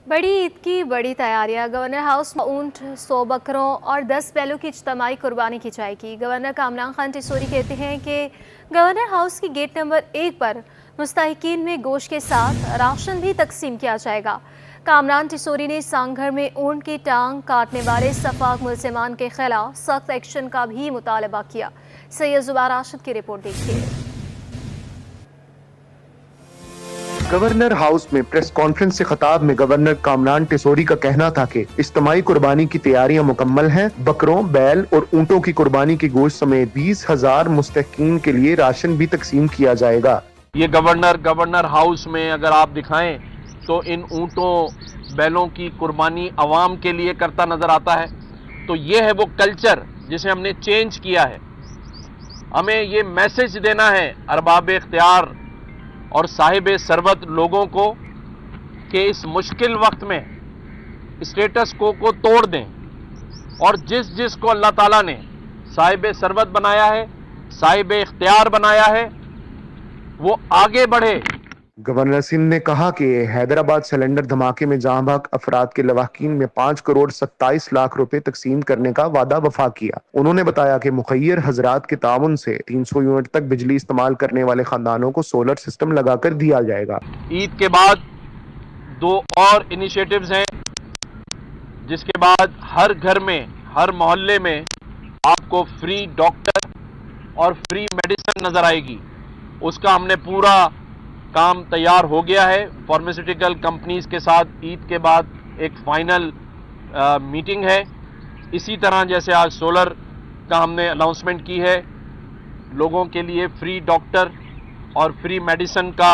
बड़ी ईद की बड़ी तैयारियां। गवर्नर हाउस में ऊंट, 100 बकरों और 10 बैलों की इज्तिमाई कुर्बानी की जाएगी। गवर्नर कामरान खान टिसोरी कहते हैं कि गवर्नर हाउस की गेट नंबर 1 पर मुस्तहिकीन में गोश्त के साथ राशन भी तकसीम किया जाएगा। कामरान टिसोरी ने सांगघर में ऊंट की टांग काटने वाले सफाक मुलजिमान के खिलाफ सख्त एक्शन का भी मुतालबा किया। सैयद जुबैर राशिद की रिपोर्ट देखिए। गवर्नर हाउस में प्रेस कॉन्फ्रेंस से खिताब में गवर्नर कामरान टिसोरी का कहना था कि इज्तिमाई कुर्बानी की तैयारियां मुकम्मल हैं। बकरों, बैल और ऊंटों की कुर्बानी की गोश्त समेत 20,000 मुस्तहिकीन के लिए राशन भी तकसीम किया जाएगा। ये गवर्नर हाउस में अगर आप दिखाएं तो इन ऊंटों बैलों की कुर्बानी अवाम के लिए करता नजर आता है। तो ये है वो कल्चर जिसे हमने चेंज किया है। हमें ये मैसेज देना है अरबाब इख्तियार और साहिब सरवत लोगों को कि इस मुश्किल वक्त में स्टेटस को तोड़ दें और जिस को अल्लाह ताला ने साहिब सरवत बनाया है, साहिब इख्तियार बनाया है, वो आगे बढ़े। गवर्नर सिंध ने कहा कि हैदराबाद सिलेंडर धमाके में जहां बहक अफराद के लवाहकीन में 5 करोड़ 27 लाख रुपए तकसीम करने का वादा वफा किया। उन्होंने बताया कि मुखय्यर हजरात के ताउन से 300 यूनिट तक बिजली इस्तेमाल करने वाले खानदानों को सोलर सिस्टम लगाकर दिया जाएगा। ईद के बाद 2 और इनिशिएटिव्स हैं, जिसके बाद हर घर में, हर मोहल्ले में आपको फ्री डॉक्टर और फ्री मेडिसिन नजर आएगी। उसका हमने पूरा काम तैयार हो गया है। फार्मास्यूटिकल कंपनीज के साथ ईद के बाद एक फाइनल मीटिंग है। इसी तरह जैसे आज सोलर का हमने अनाउंसमेंट की है, लोगों के लिए फ्री डॉक्टर और फ्री मेडिसिन का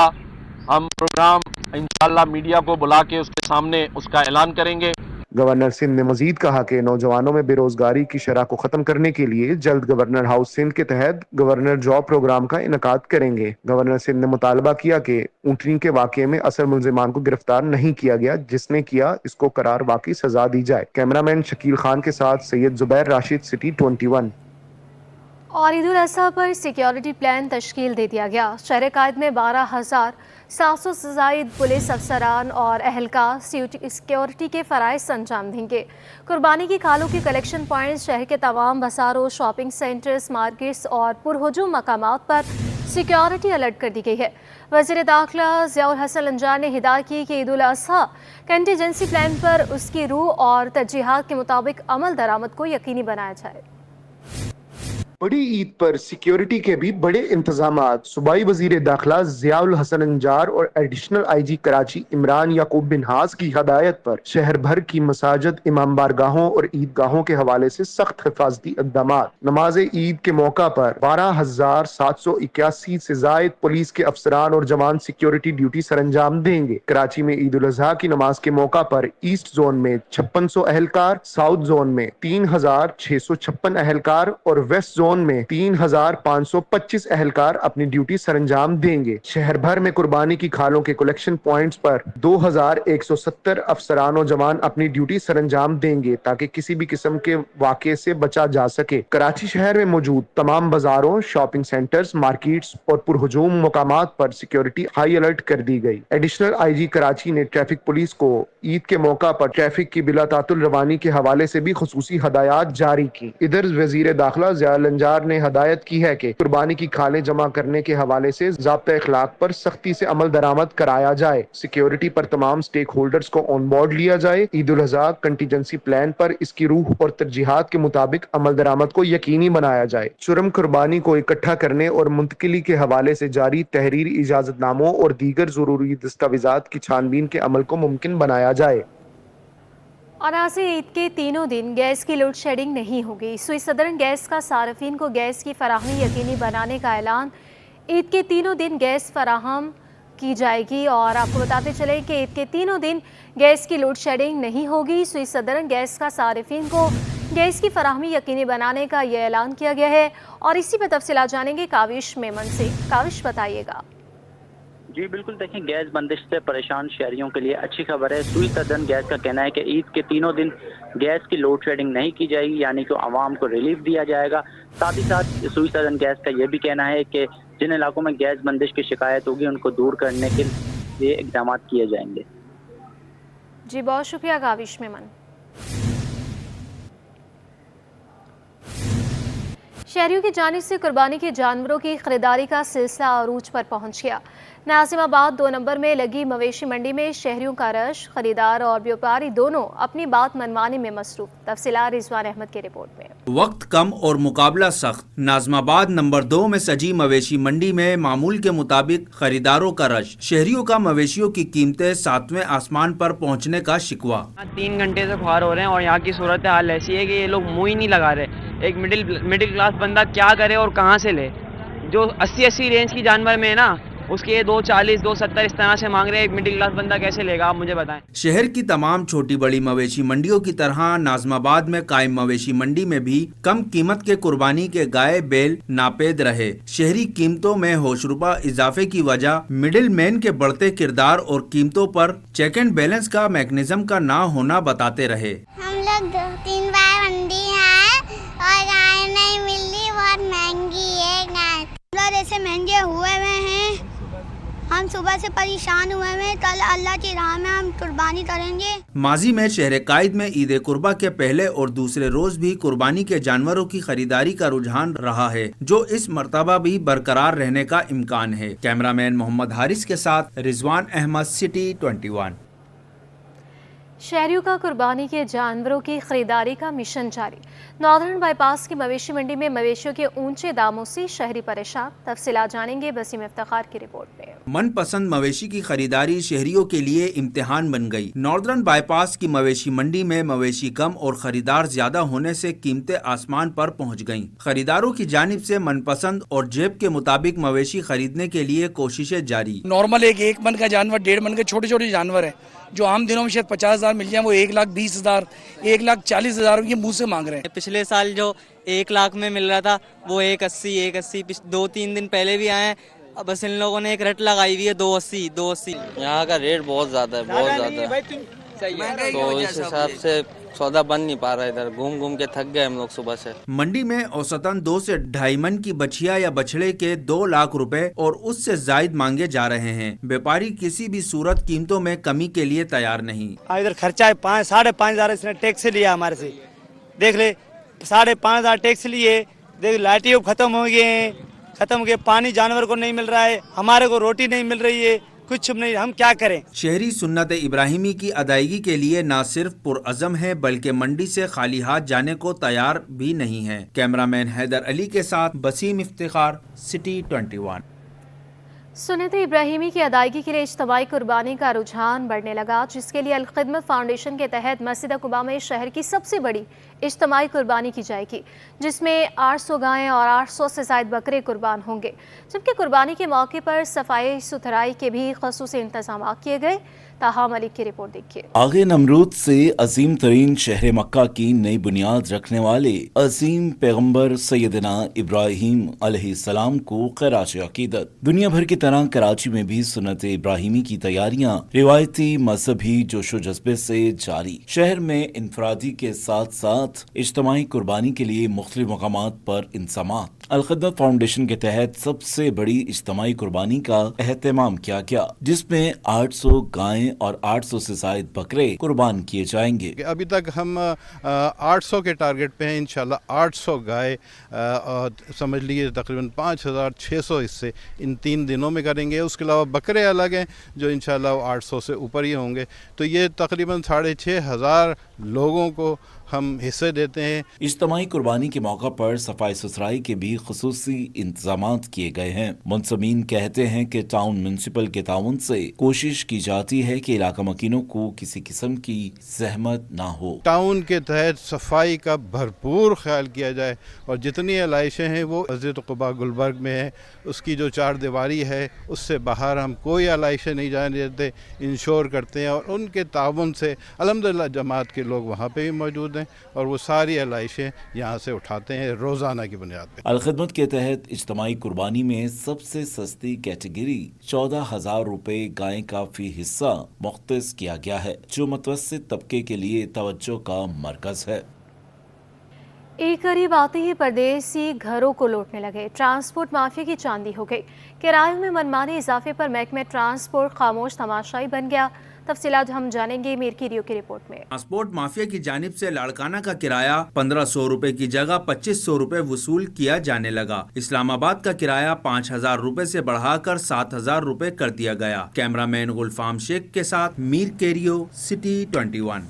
हम प्रोग्राम इंशाल्लाह मीडिया को बुला के उसके सामने उसका ऐलान करेंगे। गवर्नर सिंध ने मजीद कहा कि नौजवानों में बेरोजगारी की शरह को खत्म करने के लिए जल्द गवर्नर हाउस सिंध के तहत गवर्नर जॉब प्रोग्राम का इनकाद करेंगे। गवर्नर सिंध ने मुतालबा किया कि ऊंटनी के वाक़े में असल मुलजिमान को गिरफ्तार नहीं किया गया, जिसने किया इसको करार वाकई सजा दी जाए। कैमरामैन शकील खान के साथ सैयद जुबैर राशिद, सिटी 21। और ईद उल अज़हा पर सिक्योरिटी प्लान तश्कील दे दिया गया। शहर कायद में 12,700 से ज़ायद पुलिस अफसरान और अहलकार सिक्योरिटी के फ़राइज़ अंजाम देंगे। कुर्बानी की खालों के कलेक्शन पॉइंट्स शहर के तमाम बाज़ारों, शॉपिंग सेंटर्स, मार्केट्स और पुरहुजूम मकामात पर सिक्योरिटी अलर्ट कर दी गई है। वज़ीर दाखिला ज़ियाउल हसन लंजार ने हिदायत की कि ईद उल अज़हा कंटीजेंसी प्लान पर उसकी रूह और तरजीहात के मुताबिक अमल दरामद को यकीनी बनाया जाए। बड़ी ईद पर सिक्योरिटी के भी बड़े इंतजामात। सूबाई वजीर दाखिला ज़ियाउल हसन अंजार और एडिशनल IG कराची इमरान याकूब बिन हास की हदायत पर शहर भर की मसाजिद, इमाम बारगाहों और ईदगाहों के हवाले से सख्त हिफाजती इक़दामात। नमाज ईद के मौका पर 12,781 से जायद पुलिस के अफसरान और जवान सिक्योरिटी ड्यूटी सरंजाम देंगे। कराची में ईद उल अज़हा की नमाज के मौका पर ईस्ट जोन में 5600 अहलकार, साउथ जोन में 3,656 अहलकार और वेस्ट जोन में 3,525 अहलकार अपनी ड्यूटी सरंजाम देंगे। शहर भर में कुर्बानी की खालों के कलेक्शन पॉइंट्स पर 2,170 अफसरान और जवान अपनी ड्यूटी सरंजाम देंगे ताकि किसी भी किस्म के वाक़े से बचा जा सके। कराची शहर में मौजूद तमाम बाजारों, शॉपिंग सेंटर्स, मार्केट्स और पुरहुजूम मकामात पर सिक्योरिटी हाई अलर्ट कर दी गई। एडिशनल IG कराची ने ट्रैफिक पुलिस को ईद के मौका पर ट्रैफिक की बिला तातुल रवानी के हवाले से भी खुसूसी हदायत जारी की। इधर वजीर दाखिला ज़ियाउल अंजार ने हदायत की है कि कुर्बानी की खालें जमा करने के हवाले से ज़ाब्ता इखलाक पर सख्ती से अमल दरामद कराया जाए। सिक्योरिटी पर तमाम स्टेक होल्डर्स को ऑन बोर्ड लिया जाए। ईद उल अज़हा कंटीजेंसी प्लान पर इसकी रूह और तरजीहात के मुताबिक अमल दरामद को यकीनी बनाया जाए। जुर्म कुर्बानी को इकट्ठा करने और मुंतकिली के हवाले से जारी तहरीर, इजाजतनामों और दीगर जरूरी दस्तावेजात की छानबीन के अमल को मुमकिन बनाया जाए। और आज से ईद के तीनों दिन गैस की लोड शेडिंग नहीं होगी। सुई सदरन गैस का सार्फिन को गैस की फराहमी यकीनी बनाने का ऐलान। ईद के तीनों दिन गैस फराहम की जाएगी और आपको बताते चलें कि ईद के तीनों दिन गैस की लोड शेडिंग नहीं होगी। सुई सदरन गैस का सार्फिन को गैस की फराहमी यकीनी बनाने का यह ऐलान किया गया है। और इसी पर तफसीलात जानेंगे काविश मेमन से। काविश, बताइएगा। जी बिल्कुल, देखें, गैस बंदिश से परेशान शहरियों के लिए अच्छी खबर है। सुई सदन गैस का कहना है कि ईद के तीनों दिन गैस की लोड शेडिंग नहीं की जाएगी, यानी कि आवाम को रिलीफ दिया जाएगा। साथ ही साथ सुई सदन गैस का यह भी कहना है कि जिन इलाकों में गैस बंदिश की शिकायत होगी उनको दूर करने के लिए इकदाम किए जाएंगे। जी बहुत शुक्रिया काविश मेमन। शहरियों की जानिब से कुर्बानी के जानवरों की खरीदारी का सिलसिला अरूज पर पहुंच गया। नाजिमाबाद 2 नंबर में लगी मवेशी मंडी में शहरियों का रश, खरीदार और व्यापारी दोनों अपनी बात मनवाने में मसरूफ। तफसीलात रिजवान अहमद की रिपोर्ट में। वक्त कम और मुकाबला सख्त। नाजमाबाद नंबर 2 में सजी मवेशी मंडी में मामूल के मुताबिक खरीदारों का रश, शहरियों का मवेशियों की कीमतें 7वें आसमान पर पहुंचने का शिकवा। 3 घंटे से खुआर हो रहे हैं और यहाँ की सूरत हाल ऐसी है कि ये लोग मुंह ही नहीं लगा रहे। एक मिडिल क्लास बंदा क्या करे और कहाँ से ले? जो 80 रेंज की जानवर में है ना, उसके 240 270 इस तरह से मांग रहे हैं। एक मिडिल क्लास बंदा कैसे लेगा, आप मुझे बताएं। शहर की तमाम छोटी बड़ी मवेशी मंडियों की तरह नाजमाबाद में कायम मवेशी मंडी में भी कम कीमत के कुर्बानी के गाय बैल नापेद रहे। शहरी कीमतों में होशरुबा इजाफे की वजह मिडिल मैन के बढ़ते किरदार और कीमतों पर चेक एंड बैलेंस का मैकेनिज्म का ना होना बताते रहे। हम लोग 2-3 बार मंडी आए और गाय नहीं मिली, बहुत महंगी है गाय। ऐसे महंगे हुए हैं, हम सुबह से परेशान हुए हैं। कल अल्लाह की राह में हम कुर्बानी करेंगे। माजी में शहर कायद में ईद कुर्बा के पहले और दूसरे रोज भी कुर्बानी के जानवरों की खरीदारी का रुझान रहा है, जो इस मर्तबा भी बरकरार रहने का इम्कान है। कैमरामैन मोहम्मद हारिस के साथ रिजवान अहमद, सिटी 21। शहरियों का कुर्बानी के जानवरों की खरीदारी का मिशन जारी। नॉर्दर्न बाईपास की मवेशी मंडी में मवेशियों के ऊंचे दामों से शहरी परेशान। तफसीलात जानेंगे बसीम इफ्तिखार की रिपोर्ट में। मनपसंद मवेशी की खरीदारी शहरियों के लिए इम्तिहान बन गई। नॉर्दर्न बाईपास की मवेशी मंडी में मवेशी कम और खरीदार ज्यादा होने से कीमतें आसमान पर पहुंच गईं। खरीदारों की जानिब से मनपसंद और जेब के मुताबिक मवेशी खरीदने के लिए कोशिशें जारी। नॉर्मल एक मन का जानवर, 1.5 मन के छोटे छोटे जानवर है जो आम दिनों में शायद 50,000 मिल जाए, वो 1,20,000 1,40,000 के मुंह से मांग रहे हैं। पिछले साल जो 1 लाख में मिल रहा था वो 180 2-3 दिन पहले भी आए हैं। अब बस इन लोगों ने एक रट लगाई हुई है 280। यहाँ का रेट बहुत ज्यादा है, बहुत ज्यादा है, तो इस हिसाब से सौदा बन नहीं पा रहा है। इधर घूम घूम के थक गए हम लोग सुबह से। मंडी में औसतन 2 से 2.5 मन की बछिया या बछड़े के 2 लाख रुपए और उससे जायद मांगे जा रहे हैं। व्यापारी किसी भी सूरत कीमतों में कमी के लिए तैयार नहीं। इधर खर्चा है 5,500 इसने टैक्स लिया हमारे से। देख ले 5,500 टैक्स लिए। देख लाइटें खत्म हो गए, पानी जानवर को नहीं मिल रहा है, हमारे को रोटी नहीं मिल रही है, कुछ नहीं, हम क्या करें। शहरी सुन्नत इब्राहिमी की अदायगी के लिए न सिर्फ पुरअज़म है बल्कि मंडी से खाली हाथ जाने को तैयार भी नहीं है। कैमरामैन हैदर अली के साथ बसीम इफ्तिखार, सिटी 21। सुन्नत इब्राहिमी की अदायगी के लिए इज्तिमाई कुर्बानी का रुझान बढ़ने लगा, जिसके लिए अल-खिदमत फाउंडेशन के तहत मस्जिद कुबा में शहर की सबसे बड़ी इज्तिमाई कुर्बानी की जाएगी, जिसमें 800 गायें और 800 से ज़ायद बकरे कुर्बान होंगे। जबकि कुर्बानी के मौके पर सफाई सुथराई के भी ख़ुसूसी इंतजाम किए गए। ताहा मलिक की रिपोर्ट देखिए। आगे नमरूद से अजीम तरीन शहर मक्का की नई बुनियाद रखने वाले अजीम पैगम्बर सैयदना इब्राहिम अलैहिस्सलाम को खैरात अकीदत। दुनिया भर की तरह कराची में भी सुन्नत इब्राहिमी की तैयारियां रिवायती मजहबी जोशो जज्बे से जारी। शहर में इनफरादी के साथ साथ इज्तिमाई कुर्बानी के लिए मुख्तलिफ मकामात पर इंतजामात। अल-खिदमत फाउंडेशन के तहत सबसे बड़ी इज्तिमाई कुर्बानी का एहतमाम किया गया, जिसमें 800 गायें और 800 से ज़ायद बकरे कुर्बान किए जाएंगे। अभी तक हम 800 के टारगेट पे हैं। इंशाल्लाह 800 गाय समझ लीजिए तकरीबन 5,600 हिस्से इन 3 दिनों में करेंगे। उसके अलावा बकरे अलग हैं जो इंशाल्लाह 800 से ऊपर ही होंगे। तो ये तकरीबन 6,500 लोगों को हम हिस्से देते हैं। इज्तिमाई कुर्बानी के मौका पर सफाई सुथराई के भी खुसूसी इंतजामात किए गए हैं। मुंसमीन कहते हैं कि टाउन म्यूनसिपल के ताउन से कोशिश की जाती है कि इलाका मकीनों को किसी किस्म की जहमत ना हो। टाउन के तहत सफाई का भरपूर ख्याल किया जाए और जितनी अलाइशें हैं वो मस्जिद कुबा गुलबर्ग में है, उसकी जो 4 दीवारी है उससे बाहर हम कोई अलाइशें नहीं जाने देते, इंश्योर करते हैं। और उनके ताउन से अल्हम्दुलिल्लाह जमात के लोग वहाँ पे भी मौजूद हैं और वो सारी अलाइशें यहाँ से उठाते हैं रोज़ाना की बुनियाद पे। अल-खिदमत के तहत इज्तिमाई कुर्बानी में सबसे सस्ती कैटेगरी 14,000 रुपए गाय का फी हिस्सा मुख्तस किया गया है, जो मुतवस्सित तबके के लिए तवज्जो का मरकज है। एक करीब आते ही परदेसी घरों को लौटने लगे। ट्रांसपोर्ट माफिया की चांदी हो गई। किरायों में मनमानी इजाफे पर महकमे ट्रांसपोर्ट खामोश तमाशाई बन गया। तफसीलात हम जानेंगे मीर की रियो की रिपोर्ट में। ट्रांसपोर्ट माफिया की जानिब से लाड़काना का किराया 1500 रुपए की जगह 2500 रुपए वसूल किया जाने लगा। इस्लामाबाद का किराया 5000 रुपए से बढ़ाकर 7000 रुपए कर दिया गया। कैमरामैन गुलफाम शेख के साथ मीर केरियो, सिटी 21।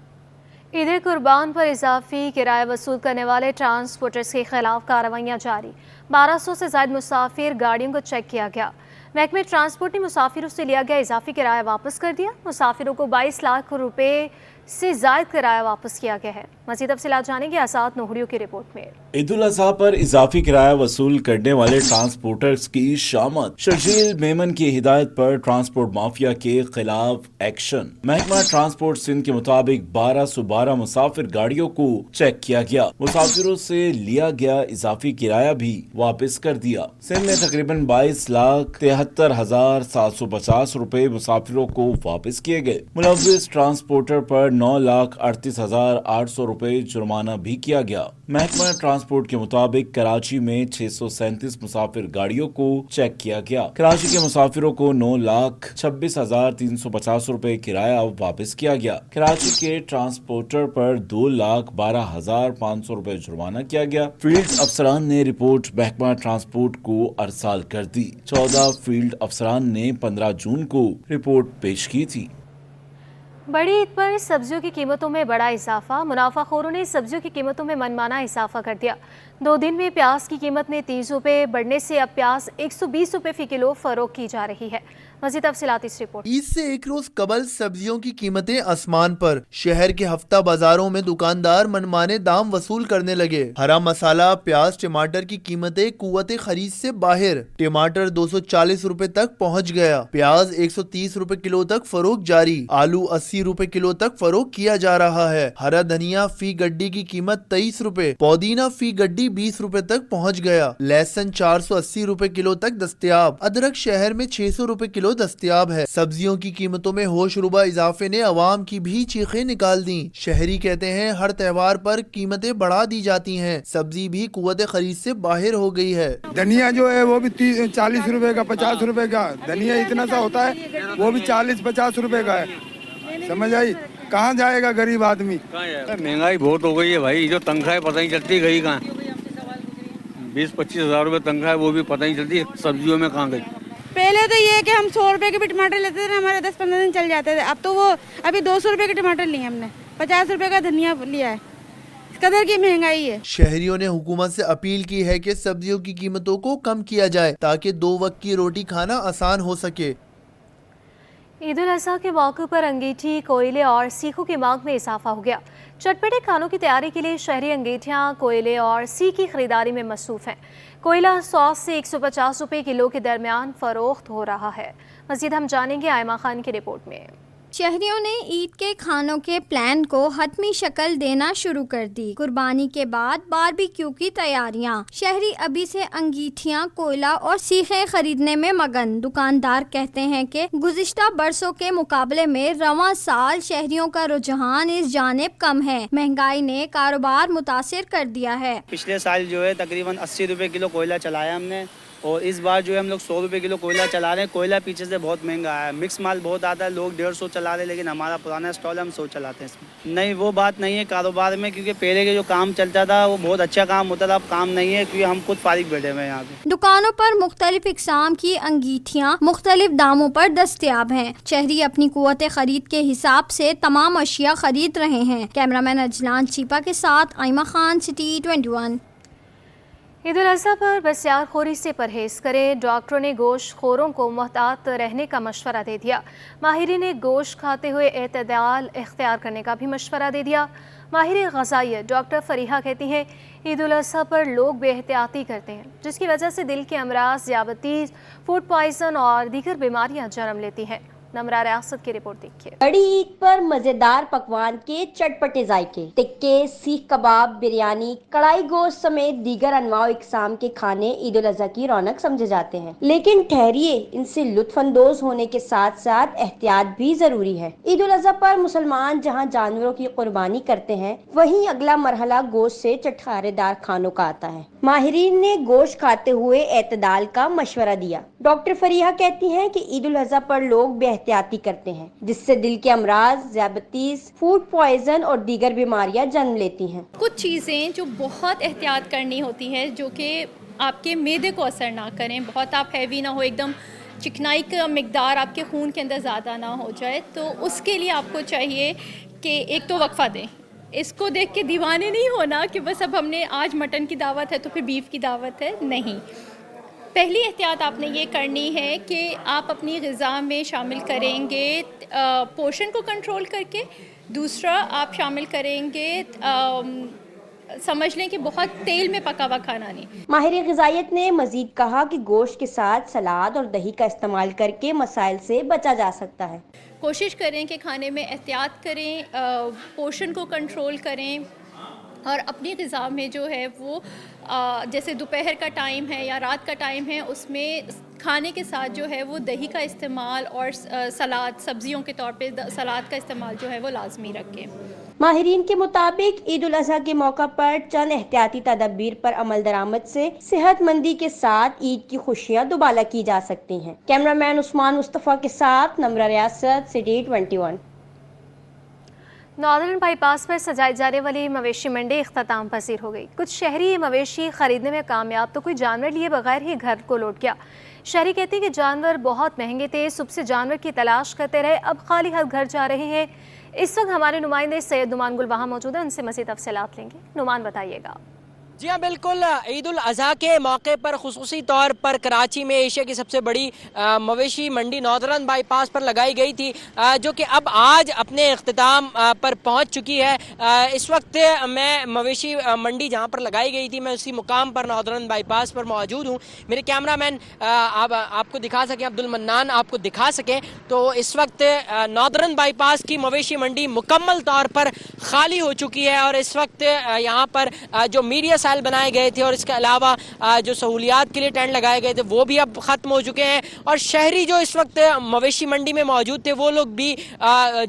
ईद कुर्बान पर इजाफी किराया वसूल करने वाले ट्रांसपोर्टर्स के खिलाफ कार्रवाइयाँ जारी। 1200 से ज्यादा मुसाफिर गाड़ियों को चेक किया गया। महकमे ट्रांसपोर्ट ने मुसाफिरों से लिया गया इजाफी किराया वापस कर दिया। मुसाफिरों को 22 लाख रुपए से ज्यादा किराया वापस किया गया है। मज़ीद तफसीलात जानेंगे आसाद नोहरियों की रिपोर्ट में। ईद उल अज़हा पर इजाफी किराया वसूल करने वाले ट्रांसपोर्टर्स की शामत। शर्जील मेमन की हिदायत पर ट्रांसपोर्ट माफिया के खिलाफ एक्शन। महकमा ट्रांसपोर्ट सिंध के मुताबिक 1212 मुसाफिर गाड़ियों को चेक किया गया। मुसाफिरों से लिया गया इजाफी किराया भी वापस कर दिया। सिंध में तकरीबन 22,73,750 रुपए मुसाफिरों को वापस किए गए। मुलव्विस ट्रांसपोर्टर पर 9,38,800 रुपए जुर्माना भी किया गया। महकमा ट्रांसपोर्ट के मुताबिक कराची में 637 मुसाफिर गाड़ियों को चेक किया गया। कराची के मुसाफिरों को 9,26,350 रुपए किराया वापस किया गया। कराची के ट्रांसपोर्टर पर 2,12,500 रुपए जुर्माना किया गया। फील्ड अफसरान ने रिपोर्ट महकमा ट्रांसपोर्ट को अरसाल कर दी। 14 फील्ड अफसरान ने 15 जून को रिपोर्ट पेश की थी। बड़ी ईद पर सब्जियों की कीमतों में बड़ा इजाफा। मुनाफाखोरों ने सब्जियों की कीमतों में मनमाना इजाफा कर दिया। 2 दिन में प्याज की कीमत में 30 रुपए बढ़ने से अब प्याज 120 रुपए फी किलो फरोख्त की जा रही है। मज़ीद तफसीलात इस रिपोर्ट। ईद से एक रोज कबल सब्जियों की कीमतें आसमान पर। शहर के हफ्ता बाजारों में दुकानदार मनमाने दाम वसूल करने लगे। हरा मसाला, प्याज, टमाटर की कीमतें कुव्वत खरीद से बाहर। टमाटर 240 रुपए तक पहुंच गया। प्याज 130 रुपए किलो तक फरोख्त जारी। आलू 80 रुपए किलो तक फरोख्त किया जा रहा है। हरा धनिया फी गड्डी की कीमत 23 रुपए, पुदीना फी गड्डी 20 रुपए तक पहुँच गया। लहसुन 480 रुपए किलो तक दस्तयाब। अदरक शहर में 600 रुपए किलो दस्तयाब है। सब्जियों की कीमतों में होशरुबा इजाफे ने अवाम की भी चीखें निकाल दी। शहरी कहते हैं हर त्योहार पर कीमतें बढ़ा दी जाती हैं। सब्जी भी कुव्वत खरीद से बाहर हो गई है। धनिया जो है वो भी 40 रुपए का, 50 रुपए का धनिया इतना सा होता है, वो भी 40-50 रुपए का है। समझ आई? कहाँ जाएगा गरीब आदमी? महंगाई बहुत हो गई है भाई। जो तनख्वाह पता नहीं चलती गई कहाँ। 20-25 हजार रुपए तनख्वाह, वो भी पता नहीं चलती सब्जियों में कहाँ गई। पहले तो ये कि हम 100 रुपए के भी टमाटर लेते थे, हमारे 10-15 दिन चल जाते थे। अब तो वो अभी 200 रुपए के टमाटर लिए हमने, 50 रुपए का धनिया लिया है। इस कदर की महंगाई है। शहरियों ने हुकूमत से अपील की है कि सब्जियों की कीमतों को कम किया जाए ताकि 2 वक्त की रोटी खाना आसान हो सके। ईद उल अज़हा के मौके पर अंगीठी, कोयले और सीखों की मांग में इजाफा हो गया। चटपटे खानों की तैयारी के लिए शहरी अंगीठियाँ, कोयले और सीख की खरीदारी में मसरूफ हैं। कोयला 100 से 150 रुपए किलो के दरमियान फरोख्त हो रहा है। मज़ीद हम जानेंगे आयमा खान की रिपोर्ट में। शहरियों ने ईद के खानों के प्लान को हतमी शक्ल देना शुरू कर दी। कुर्बानी के बाद बारबेक्यू की तैयारियां। शहरी अभी से अंगीठियां, कोयला और सीखें खरीदने में मगन। दुकानदार कहते हैं कि गुज़िश्ता बरसों के मुकाबले में रवां साल शहरियों का रुझान इस जानिब कम है। महंगाई ने कारोबार मुतासिर कर दिया है। पिछले साल जो है तकरीबन 80 रुपए किलो कोयला चलाया हमने, और इस बार जो है हम लोग 100 रुपए किलो कोयला चला रहे हैं। कोयला पीछे से बहुत महंगा है। मिक्स माल बहुत आता है, लोग 150 चला रहे हैं, लेकिन हमारा पुराना स्टॉल है, हम 100 चलाते हैं इसमें। नहीं, वो बात नहीं है कारोबार में, क्योंकि पहले के जो काम चलता था वो बहुत अच्छा काम होता था। अब काम नहीं है क्योंकि हम खुद फारिग बैठे हुए हैं यहाँ पे। दुकानों पर मुख्तलिफ इकसाम की अंगीठियाँ मुख्तलिफ दामों पर दस्तयाब हैं। शहरी अपनी कुव्वत खरीद के हिसाब से तमाम अशिया खरीद रहे हैं। कैमरामैन अजलान चीपा के साथ आयमा खान, सिटी 21। ईद उल अज़हा पर बसियारखोरी से परहेज करें। डॉक्टरों ने गोश्त खोरों को मोहतात रहने का मशवरा दे दिया। माहिरीन ने गोश्त खाते हुए एतदाल इख्तियार करने का भी मशवरा दे दिया। माहिर ग़ज़ाइयत डॉक्टर फरीहा कहती हैं ईद उल अज़हा पर लोग बेहतियाती करते हैं, जिसकी वजह से दिल के अमराज, ज़ियाबतीस, फूड पॉइज़न और दीगर बीमारियाँ जन्म लेती हैं। नमरा रियासत की रिपोर्ट देखिए। बड़ी ईद पर मजेदार पकवान के चटपटे जायके, टिक्के, सीख कबाब, बिरयानी, कढ़ाई गोश्त समेत दीगर अनवाओ इकसाम के खाने ईद उल अज़हा की रौनक समझे जाते हैं। लेकिन ठहरिए, इनसे लुत्फानंदोज होने के साथ साथ एहतियात भी जरूरी है। ईद उल अज़हा पर मुसलमान जहाँ जानवरों की कुर्बानी करते हैं, वहीं अगला मरहला गोश्त से चटखारेदार खानों का आता है। माहिरीन ने गोश्त खाते हुए एतदाल का मशवरा दिया। डॉक्टर फरीहा कहती हैं कि ईद उल अज़हा पर लोग एहतियाती करते हैं, जिससे दिल के अमराज, ज़ियाबतीस, फूड पॉइजन और दीगर बीमारियां जन्म लेती हैं। कुछ चीज़ें जो बहुत एहतियात करनी होती है, जो कि आपके मैदे को असर ना करें, बहुत आप हैवी ना हो, एकदम चिकनाई का मिकदार आपके खून के अंदर ज़्यादा ना हो जाए, तो उसके लिए आपको चाहिए कि एक तो वक्फा दें। इसको देख के दीवाने नहीं होना कि बस अब हमने आज मटन की दावत है तो फिर बीफ की दावत है, नहीं। पहली एहतियात आपने ये करनी है कि आप अपनी ग़िज़ा में शामिल करेंगे पोर्शन को कंट्रोल करके। दूसरा आप शामिल करेंगे समझ लें कि बहुत तेल में पका हुआ खाना नहीं। माहिर ग़िज़ाइयत ने मज़ीद कहा कि गोश्त के साथ सलाद और दही का इस्तेमाल करके मसाइल से बचा जा सकता है। कोशिश करें कि खाने में एहतियात करें, पोर्शन को कंट्रोल करें और अपनी ग़िज़ा में जो है वो जैसे दोपहर का टाइम है या रात का टाइम है, उसमें खाने के साथ जो है वो दही का इस्तेमाल और सलाद, सब्ज़ियों के तौर पे सलाद का इस्तेमाल जो है वो लाजमी रखें। माहिरीन के मुताबिक ईद उल अज़हा के मौका पर चंद एहतियाती तदबीर पर अमल दरामद से सेहतमंदी के साथ ईद की खुशियाँ दुबाला की जा सकती हैं। कैमरामैन उस्मान मुस्तफ़ा के साथ नम्रा रियासत, सिटी 21। नॉर्दर्न बाईपास पर सजाई जाने वाली मवेशी मंडी इख्तिताम पसीर हो गई। कुछ शहरी मवेशी खरीदने में कामयाब तो कोई जानवर लिए बगैर ही घर को लौट गया। शहरी कहते हैं कि जानवर बहुत महंगे थे, सुबह से जानवर की तलाश करते रहे, अब खाली हाथ घर जा रहे हैं। इस वक्त हमारे नुमाइंदे सैयद नुमान गुल वहाँ मौजूद है, उनसे मज़ीद तफसीलात लेंगे। नुमान बताइएगा। जी हाँ बिल्कुल, ईद उल अज़हा के मौके पर खुसूसी तौर पर कराची में एशिया की सबसे बड़ी मवेशी मंडी नॉर्दर्न बाईपास पर लगाई गई थी, जो कि अब आज अपने इख्तिताम पर पहुंच चुकी है। इस वक्त मैं मवेशी मंडी जहां पर लगाई गई थी, मैं उसी मुकाम पर नॉर्दर्न बाईपास पर मौजूद हूं। मेरे कैमरामैन आपको दिखा सकें, अब्दुल मन्नान आपको दिखा सकें, तो इस वक्त नॉर्दर्न बाईपास की मवेशी मंडी मुकम्मल तौर पर खाली हो चुकी है और इस वक्त यहाँ पर जो मीडिया बनाए गए थे और इसके अलावा जो सहूलियात के लिए टेंट लगाए गए थे वो भी अब ख़त्म हो चुके हैं। और शहरी जो इस वक्त मवेशी मंडी में मौजूद थे वो लोग भी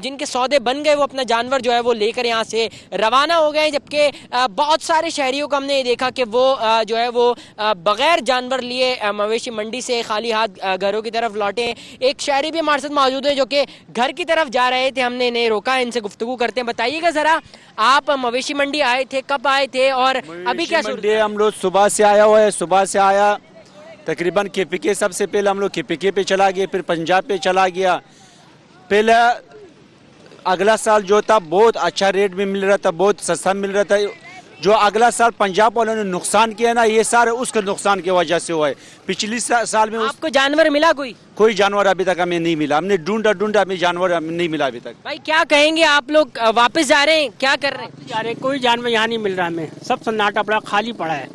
जिनके सौदे बन गए वो अपना जानवर जो है वो लेकर यहाँ से रवाना हो गए, जबकि बहुत सारे शहरियों को हमने ये देखा कि वो जो है वो बग़ैर जानवर लिए मवेशी मंडी से खाली हाथ घरों की तरफ लौटे। एक शहरी भी हमारे साथ मौजूद है जो कि घर की तरफ जा रहे थे, हमने इन्हें रोका, इनसे गुफ्तगू करते हैं। बताइएगा ज़रा, आप मवेशी मंडी आए थे, कब आए थे और अभी क्या मंडी हम लोग सुबह से आया हुआ है। सुबह से आया तकरीबन KPK, सबसे पहले हम लोग KPK पे चला गया, फिर पंजाब पे चला गया। पहले अगला साल जो था बहुत अच्छा रेट में मिल रहा था, बहुत सस्ता मिल रहा था। जो अगला साल पंजाब वालों ने नुकसान किया ना, ये सारे उसके नुकसान की वजह से हुआ है। पिछली साल में आपको जानवर मिला? कोई जानवर अभी तक हमें नहीं मिला, हमने ढूंढा हमें जानवर नहीं मिला अभी तक। भाई क्या कहेंगे, आप लोग वापस जा रहे हैं, क्या कर रहे हैं? जा रहे, कोई जानवर यहाँ नहीं मिल रहा, हमें सब सन्नाटा पड़ा, खाली पड़ा है।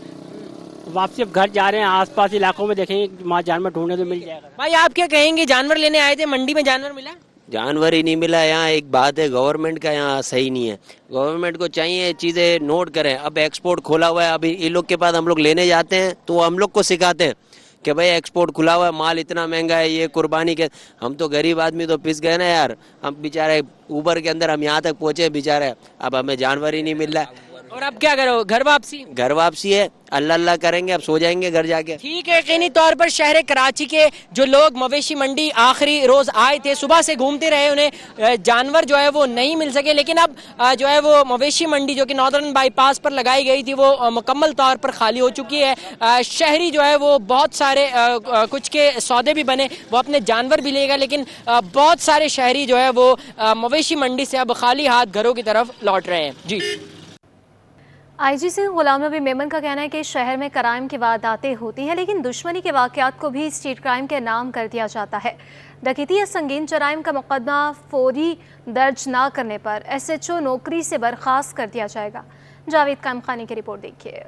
वापसी अब घर जा रहे हैं, आसपास इलाकों में देखेंगे वहाँ जानवर ढूंढने तो मिल जाएगा। भाई आप क्या कहेंगे, जानवर लेने आए थे, मंडी में जानवर मिला? जानवर ही नहीं मिला। यहाँ एक बात है, गवर्नमेंट का यहाँ सही नहीं है। गवर्नमेंट को चाहिए चीज़ें नोट करें। अब एक्सपोर्ट खोला हुआ है, अभी इन लोग के पास हम लोग लेने जाते हैं तो वो हम लोग को सिखाते हैं कि भाई एक्सपोर्ट खुला हुआ है, माल इतना महंगा है, ये कुर्बानी के। हम तो गरीब आदमी तो पिस गए ना यार, हम बेचारे ऊबर के अंदर हम यहाँ तक पहुँचे बेचारे, अब हमें जानवर ही नहीं मिल रहा है। और अब क्या करो, घर वापसी? घर वापसी है, अल्लाह अल्लाह करेंगे, अब सो जाएंगे घर जाके। ठीक है, यकीनी तौर पर शहर कराची के जो लोग मवेशी मंडी आखिरी रोज आए थे, सुबह से घूमते रहे, उन्हें जानवर जो है वो नहीं मिल सके। लेकिन अब जो है वो मवेशी मंडी जो कि नॉर्दर्न बाईपास पर लगाई गई थी वो मुकम्मल तौर पर खाली हो चुकी है। शहरी जो है वो बहुत सारे कुछ के सौदे भी बने, वो अपने जानवर भी लेगा, लेकिन बहुत सारे शहरी जो है वो मवेशी मंडी से अब खाली हाथ घरों की तरफ लौट रहे हैं। जी, IG सिंह गुलाम नबी मेमन का कहना है कि शहर में क्राइम की वारदातें होती हैं, लेकिन दुश्मनी के वाक़यात को भी स्ट्रीट क्राइम के नाम कर दिया जाता है। डकैती या संगीन जराइम का मुकदमा फौरी दर्ज ना करने पर SHO नौकरी से बर्खास्त कर दिया जाएगा। जावेद कामखानी की रिपोर्ट देखिए।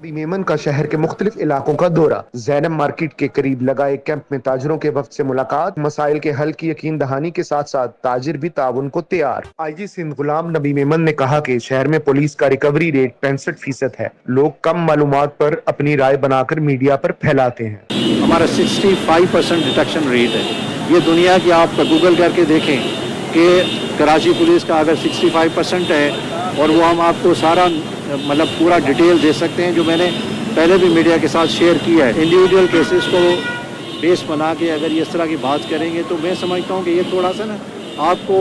मेमन का शहर के मुख्तलिफ इलाकों का दौरा, ज़ैनब मार्केट के करीब लगाए कैंप में ताजरों के वफ्द से मुलाकात, मसाइल के हल की यकीन दहानी के साथ साथ ताजिर भी ताउन को तैयार। IG सिंध गुलाम नबी मेमन ने कहा कि शहर में पुलिस का रिकवरी रेट 65% है। लोग कम मालूमात पर अपनी राय बनाकर मीडिया पर फैलाते हैं। हमारा 65% डिटेक्शन रेट है। ये दुनिया की आप गूगल करके देखें कि कराची पुलिस का अगर 65% है, और वो हम आपको सारा मतलब पूरा डिटेल दे सकते हैं जो मैंने पहले भी मीडिया के साथ शेयर किया है। इंडिविजुअल केसेस को बेस बना के अगर ये इस तरह की बात करेंगे तो मैं समझता हूँ कि ये थोड़ा सा ना आपको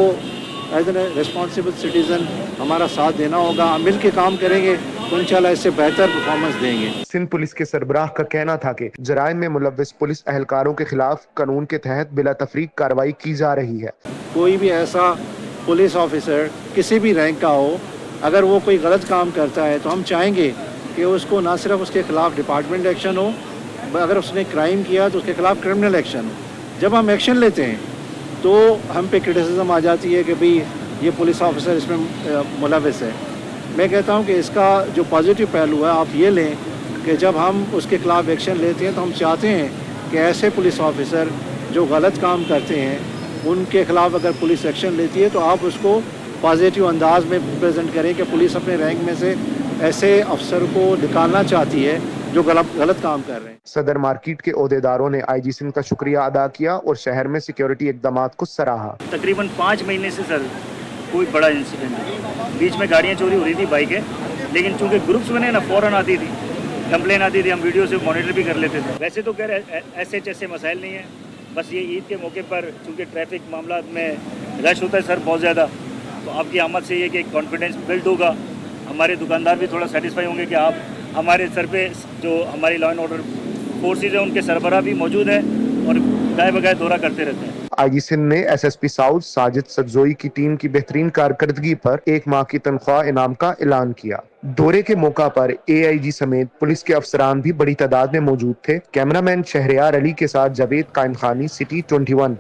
एज ए रिस्पॉन्सिबल सिटीज़न हमारा साथ देना होगा। हम मिल के काम करेंगे तो इंशाल्लाह इससे बेहतर परफॉर्मेंस देंगे। सिंध पुलिस के सरबराह का कहना था कि जराइम में मुलव्विस पुलिस एहलकारों के खिलाफ कानून के तहत बिला तफरीक कार्रवाई की जा रही है। कोई भी ऐसा पुलिस ऑफिसर किसी भी रैंक का हो, अगर वो कोई गलत काम करता है तो हम चाहेंगे कि उसको ना सिर्फ उसके खिलाफ डिपार्टमेंट एक्शन हो, अगर उसने क्राइम किया तो उसके खिलाफ क्रिमिनल एक्शन हो। जब हम एक्शन लेते हैं तो हम पे क्रिटिसिज्म आ जाती है कि भाई ये पुलिस ऑफिसर इसमें मुलव्विस है। मैं कहता हूँ कि इसका जो पॉजिटिव पहलू है आप ये लें कि जब हम उसके खिलाफ एक्शन लेते हैं तो हम चाहते हैं कि ऐसे पुलिस ऑफिसर जो गलत काम करते हैं उनके खिलाफ अगर पुलिस एक्शन लेती है तो आप उसको पॉजिटिव अंदाज में प्रेजेंट करें कि पुलिस अपने रैंक में से ऐसे अफसर को निकालना चाहती है जो गलत काम कर रहे हैं। सदर मार्केट के ओहदेदारों ने आईजी सिंध का शुक्रिया अदा किया और शहर में सिक्योरिटी इकदामात को सराहा। तकरीबन 5 महीने से सर कोई बड़ा इंसिडेंट नहीं, बीच में गाड़ियाँ चोरी हो रही थी बाइकें, लेकिन चूंकि ग्रुप्स बने ना फौरन आती थी कंप्लेन आती थी, हम वीडियो से मॉनिटर भी कर लेते थे। वैसे तो खैर ऐसे मसाइल नहीं है, बस ये ईद के मौके पर चूँकि ट्रैफिक मामला में रश होता है सर बहुत ज़्यादा, तो आपकी आमद से ये कि कॉन्फिडेंस बिल्ड होगा, हमारे दुकानदार भी थोड़ा सेटिस्फाई होंगे कि आप हमारे सर पे जो हमारी लॉ एंड ऑर्डर फोर्सेज है उनके सरबराह भी मौजूद हैं और गाय बगाए दौरा करते रहते हैं। आईजी सिंध ने एसएसपी साउथ साजिद सदजोई की टीम की बेहतरीन कारकर्दगी पर 1 माह की तनख्वाह इनाम का ऐलान किया। दौरे के मौका पर एआईजी समेत पुलिस के अफसरान भी बड़ी तादाद में मौजूद थे। कैमरामैन शहरयार अली के साथ जावेद कायम खानी, सिटी 21।